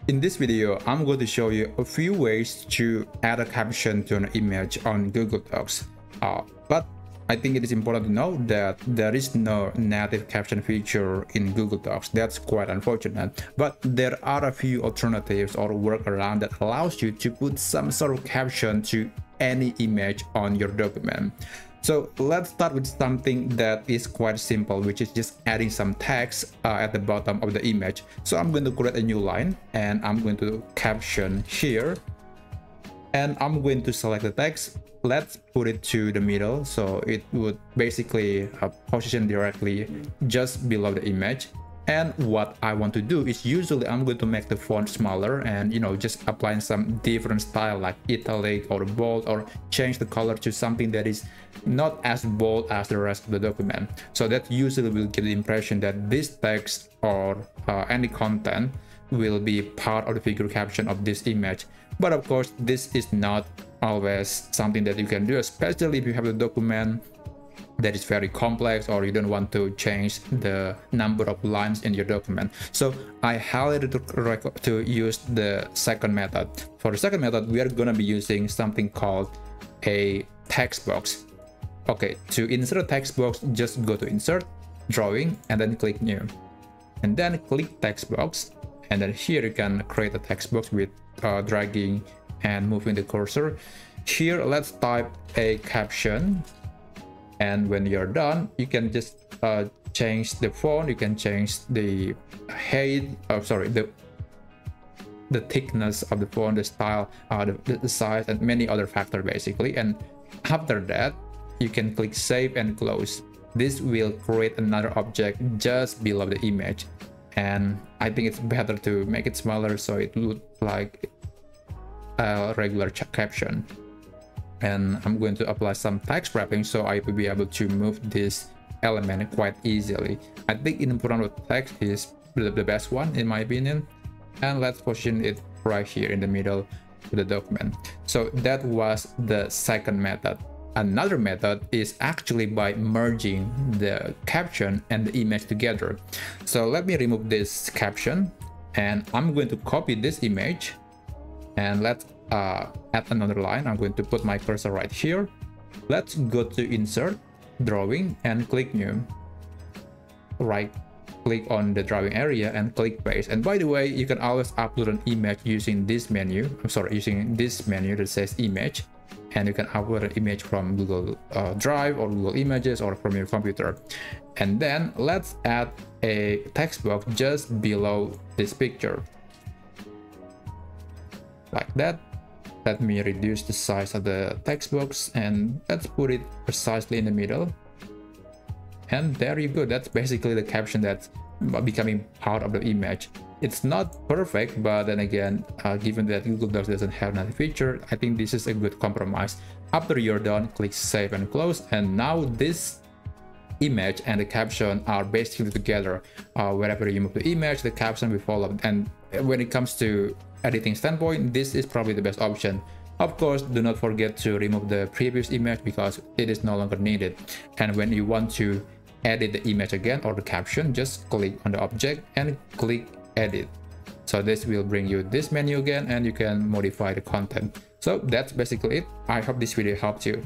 In this video, I'm going to show you a few ways to add a caption to an image on Google Docs. But I think it is important to know that there is no native caption feature in Google Docs. That's quite unfortunate. But there are a few alternatives or workaround that allows you to put some sort of caption to any image on your document. So let's start with something that is quite simple, which is just adding some text at the bottom of the image. So I'm going to create a new line and I'm going to caption here, and I'm going to select the text. Let's put it to the middle, so it would basically position directly just below the image. And what I want to do is usually I'm going to make the font smaller and just applying some different style like italic or bold, or change the color to something that is not as bold as the rest of the document. So that usually will give the impression that this text or any content will be part of the figure caption of this image. But of course, this is not always something that you can do, especially if you have a document that is very complex or you don't want to change the number of lines in your document. So I highly recommend to use the second method. For the second method, we are going to be using something called a text box. Okay, to insert a text box, just go to Insert, Drawing, and then click New. And then click Text Box. And then here you can create a text box with dragging and moving the cursor. Here, let's type a caption. And when you're done, you can just change the font, you can change the height, the thickness of the font, the style, the size, and many other factors basically. And after that, you can click Save and Close. This will create another object just below the image. And I think it's better to make it smaller so it looks like a regular caption. And I'm going to apply some text wrapping so I will be able to move this element quite easily. I think in front of text is the best one in my opinion. And let's position it right here in the middle of the document. So that was the second method. Another method is actually by merging the caption and the image together. So let me remove this caption and I'm going to copy this image, and let's add another line. I'm going to put my cursor right here. Let's go to Insert, Drawing, and click New. Right click on the drawing area and click Paste. And by the way, you can always upload an image using this menu. Using this menu that says Image. And you can upload an image from Google Drive or Google Images or from your computer. And then let's add a text box just below this picture. Like that. Let me reduce the size of the text box and let's put it precisely in the middle. And there you go. That's basically the caption that's becoming part of the image. It's not perfect, but then again, given that Google Docs doesn't have that feature, I think this is a good compromise. After you're done, click Save and Close. And now this image and the caption are basically together. Wherever you move the image, the caption will follow. And when it comes to editing standpoint, this is probably the best option. Of course, do not forget to remove the previous image because it is no longer needed. And when you want to edit the image again or the caption, just click on the object and click Edit. So this will bring you this menu again and you can modify the content. So that's basically it. I hope this video helped you.